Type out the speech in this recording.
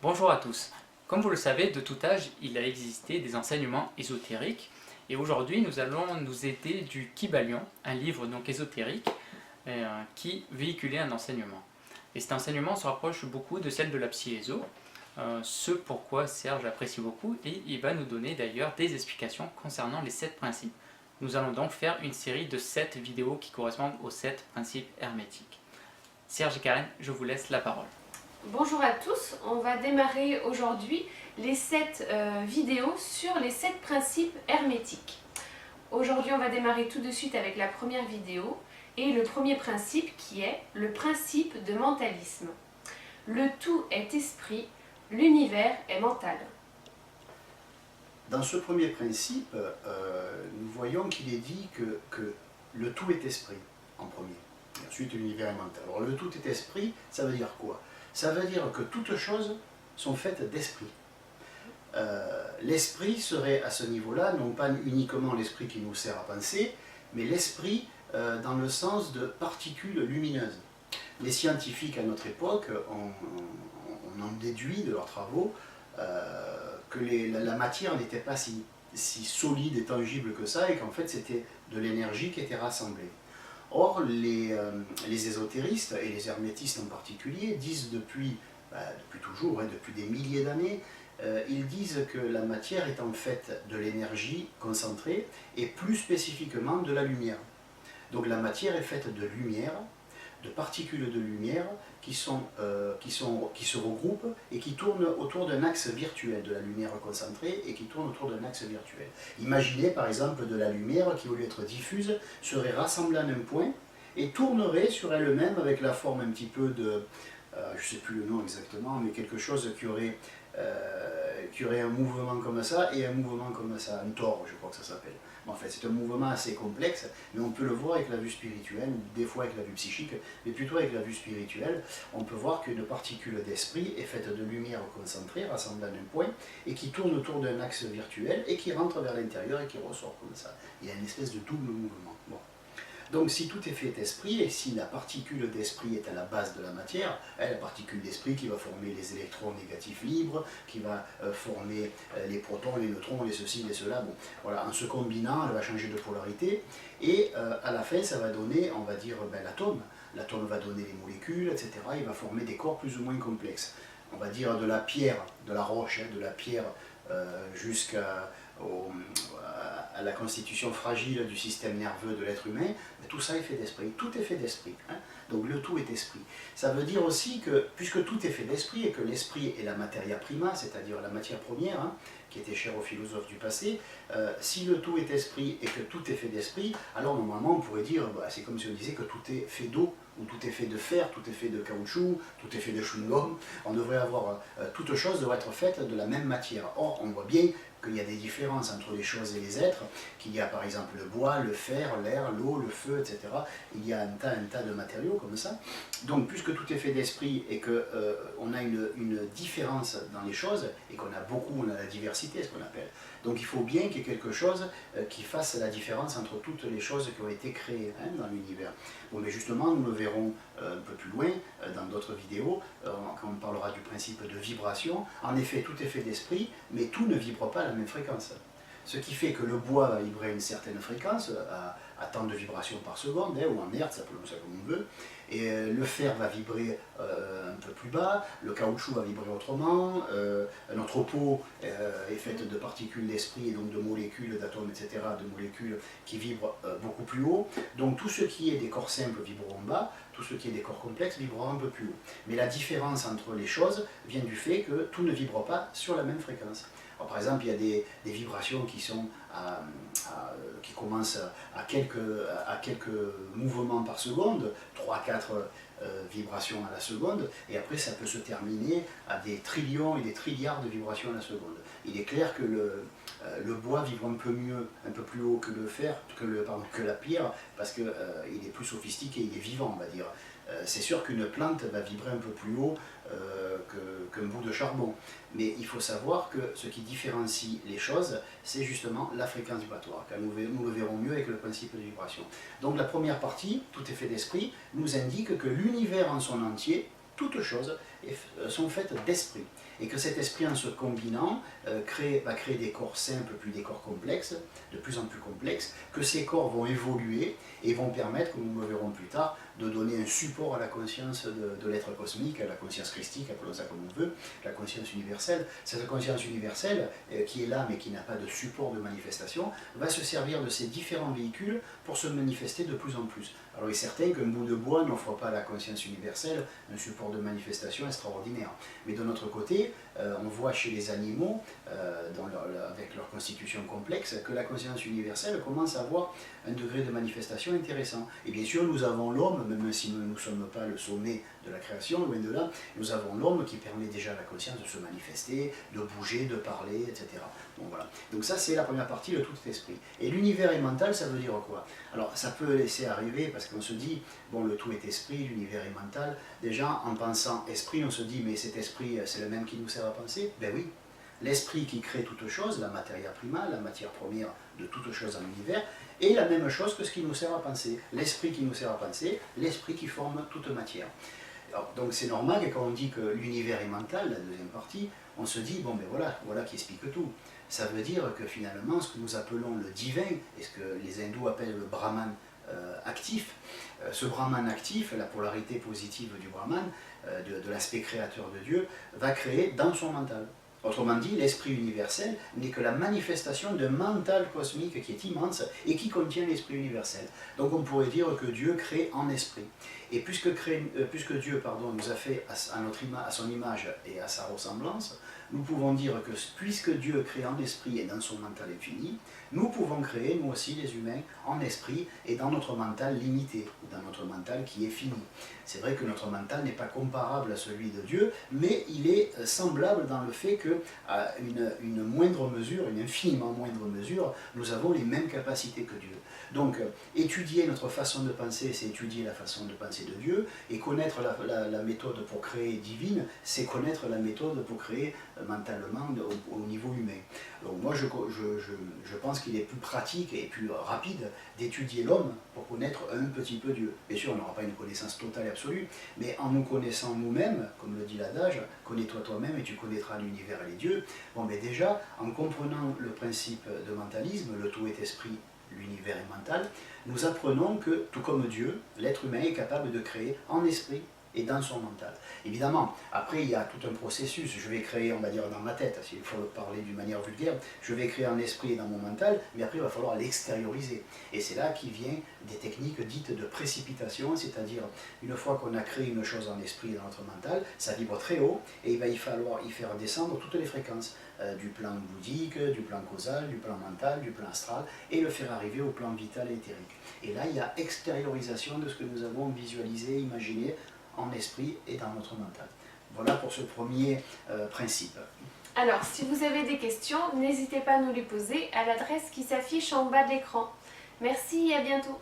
Bonjour à tous. Comme vous le savez, de tout âge, il a existé des enseignements ésotériques et aujourd'hui nous allons nous aider du Kybalion, un livre donc ésotérique qui véhiculait un enseignement. Et cet enseignement se rapproche beaucoup de celle de la Psy-Éso, ce pourquoi Serge apprécie beaucoup, et il va nous donner d'ailleurs des explications concernant les 7 principes. Nous allons donc faire une série de 7 vidéos qui correspondent aux 7 principes hermétiques. Serge et Karen, je vous laisse la parole. Bonjour à tous, on va démarrer aujourd'hui les 7 vidéos sur les 7 principes hermétiques. Aujourd'hui on va démarrer tout de suite avec la première vidéo et le premier principe qui est le principe de mentalisme. Le tout est esprit, l'univers est mental. Dans ce premier principe, nous voyons qu'il est dit que le tout est esprit en premier, et ensuite l'univers est mental. Alors le tout est esprit, ça veut dire quoi? Ça veut dire que toutes choses sont faites d'esprit. L'esprit serait à ce niveau-là, non pas uniquement l'esprit qui nous sert à penser, mais l'esprit dans le sens de particules lumineuses. Les scientifiques à notre époque on en déduit de leurs travaux que la matière n'était pas si solide et tangible que ça, et qu'en fait c'était de l'énergie qui était rassemblée. Or, les ésotéristes, et les hermétistes en particulier, disent depuis toujours, depuis des milliers d'années, ils disent que la matière est en fait de l'énergie concentrée, et plus spécifiquement de la lumière. Donc la matière est faite de lumière, de particules de lumière qui se regroupent et qui tournent autour d'un axe virtuel, de la lumière concentrée, et qui tournent autour d'un axe virtuel. Imaginez par exemple de la lumière qui, au lieu d'être diffuse, serait rassemblée en un point et tournerait sur elle-même avec la forme un petit peu de, je ne sais plus le nom exactement, mais quelque chose qui aurait un mouvement comme ça et un mouvement comme ça, un tore, je crois que ça s'appelle. En fait, c'est un mouvement assez complexe, mais on peut le voir avec la vue spirituelle, ou des fois avec la vue psychique, mais plutôt avec la vue spirituelle. On peut voir qu'une particule d'esprit est faite de lumière concentrée, rassemblée en un point, et qui tourne autour d'un axe virtuel, et qui rentre vers l'intérieur et qui ressort comme ça. Il y a une espèce de double mouvement. Bon. Donc si tout est fait d'esprit, et si la particule d'esprit est à la base de la matière, la particule d'esprit qui va former les électrons négatifs libres, qui va former les protons, les neutrons, les ceci, les cela, bon, voilà, en se combinant, elle va changer de polarité, et à la fin ça va donner, on va dire, l'atome. L'atome va donner les molécules, etc. Il va former des corps plus ou moins complexes. On va dire de la pierre, de la roche, de la pierre jusqu'à la constitution fragile du système nerveux de l'être humain, tout ça est fait d'esprit, tout est fait d'esprit. Donc le tout est esprit. Ça veut dire aussi que, puisque tout est fait d'esprit et que l'esprit est la materia prima, c'est-à-dire la matière première, qui était chère aux philosophes du passé, si le tout est esprit et que tout est fait d'esprit, alors normalement on pourrait dire, c'est comme si on disait que tout est fait d'eau, ou tout est fait de fer, tout est fait de caoutchouc, tout est fait de chewing-gum. On devrait avoir, toute chose devrait être faite de la même matière. Or, on voit bien qu'il y a des différences entre les choses et les êtres, qu'il y a par exemple le bois, le fer, l'air, l'eau, le feu, etc. Il y a un tas de matériaux comme ça. Donc, puisque tout est fait d'esprit et qu'on a une différence dans les choses, et qu'on a beaucoup, on a la diversité, ce qu'on appelle. Donc il faut bien qu'il y ait quelque chose qui fasse la différence entre toutes les choses qui ont été créées dans l'univers. Bon, mais justement, nous le verrons un peu plus loin, dans d'autres vidéos, quand on parlera du principe de vibration. En effet, tout est fait d'esprit, mais tout ne vibre pas à la même fréquence. Ce qui fait que le bois va vibrer à une certaine fréquence, à tant de vibrations par seconde, ou en hertz, appelons ça comme on veut, et le fer va vibrer un peu plus bas, le caoutchouc va vibrer autrement, notre peau est faite de particules d'esprit et donc de molécules, d'atomes, etc., de molécules qui vibrent beaucoup plus haut. Donc tout ce qui est des corps simples vibreront bas, tout ce qui est des corps complexes vibrera un peu plus haut. Mais la différence entre les choses vient du fait que tout ne vibre pas sur la même fréquence. Alors, par exemple, il y a des vibrations qui commencent à quelques mouvements par seconde, 3-4 vibrations à la seconde, et après ça peut se terminer à des trillions et des trilliards de vibrations à la seconde. Il est clair que le bois vibre un peu mieux, un peu plus haut que le fer, que la pierre, parce qu'il est plus sophistiqué, il est vivant, on va dire. C'est sûr qu'une plante va vibrer un peu plus haut qu'un bout de charbon. Mais il faut savoir que ce qui différencie les choses, c'est justement la fréquence vibratoire, car nous le verrons mieux avec le principe de vibration. Donc la première partie, tout est fait d'esprit, nous indique que l'univers en son entier, toute chose, sont faites d'esprit. Et que cet esprit, en se combinant, va créer des corps simples, puis des corps complexes, de plus en plus complexes, que ces corps vont évoluer et vont permettre, comme nous le verrons plus tard, de donner un support à la conscience de l'être cosmique, à la conscience christique, appelons ça comme on veut, la conscience universelle. Cette conscience universelle, qui est là mais qui n'a pas de support de manifestation, va se servir de ces différents véhicules pour se manifester de plus en plus. Alors il est certain qu'un bout de bois n'offre pas à la conscience universelle un support de manifestation extraordinaire. Mais de notre côté, on voit chez les animaux, avec leur constitution complexe, que la conscience universelle commence à avoir un degré de manifestation intéressant. Et bien sûr, nous avons l'homme, même si nous ne sommes pas le sommet de la création, loin de là, nous avons l'homme qui permet déjà à la conscience de se manifester, de bouger, de parler, etc. Bon, voilà. Donc ça, c'est la première partie, le tout esprit. Et l'univers est mental, ça veut dire quoi? Alors, ça peut laisser arriver, parce qu'on se dit, bon, le tout est esprit, l'univers est mental. Déjà, en pensant esprit, on se dit, mais cet esprit, c'est le même qui nous sert à penser? Ben oui. L'esprit qui crée toute chose, la matière prima, la matière première de toute chose en univers, est la même chose que ce qui nous sert à penser. L'esprit qui nous sert à penser, l'esprit qui forme toute matière. Alors, donc c'est normal que quand on dit que l'univers est mental, la deuxième partie, on se dit, bon ben voilà qui explique tout. Ça veut dire que finalement, ce que nous appelons le divin, et ce que les hindous appellent le Brahman actif, ce Brahman actif, la polarité positive du Brahman, de l'aspect créateur de Dieu, va créer dans son mental. Autrement dit, l'esprit universel n'est que la manifestation d'un mental cosmique qui est immense et qui contient l'esprit universel. Donc on pourrait dire que Dieu crée en esprit. Et puisque Dieu nous a fait à son image et à sa ressemblance, nous pouvons dire que puisque Dieu crée en esprit et dans son mental infini, nous pouvons créer, nous aussi les humains, en esprit et dans notre mental limité, dans notre mental qui est fini. C'est vrai que notre mental n'est pas comparable à celui de Dieu, mais il est semblable dans le fait qu'à une moindre mesure, une infiniment moindre mesure, nous avons les mêmes capacités que Dieu. Donc, étudier notre façon de penser, c'est étudier la façon de penser de Dieu, et connaître la méthode pour créer divine, c'est connaître la méthode pour créer mentalement au niveau humain. Donc moi, je pense qu'il est plus pratique et plus rapide d'étudier l'homme pour connaître un petit peu Dieu. Bien sûr, on n'aura pas une connaissance totale et absolue, mais en nous connaissant nous-mêmes, comme le dit l'adage, connais-toi toi-même et tu connaîtras l'univers et les dieux. Bon, mais déjà, en comprenant le principe de mentalisme, le tout est esprit, l'univers est mental, nous apprenons que, tout comme Dieu, l'être humain est capable de créer en esprit et dans son mental. Évidemment, après il y a tout un processus, je vais créer, on va dire dans ma tête, s'il faut parler d'une manière vulgaire, je vais créer en esprit et dans mon mental, mais après il va falloir l'extérioriser. Et c'est là qu'il vient des techniques dites de précipitation, c'est-à-dire une fois qu'on a créé une chose en esprit et dans notre mental, ça vibre très haut, et il va falloir y faire descendre toutes les fréquences, du plan bouddhique, du plan causal, du plan mental, du plan astral, et le faire arriver au plan vital et éthérique. Et là, il y a extériorisation de ce que nous avons visualisé, imaginé, en esprit et dans notre mental. Voilà pour ce premier principe. Alors, si vous avez des questions, n'hésitez pas à nous les poser à l'adresse qui s'affiche en bas de l'écran. Merci et à bientôt.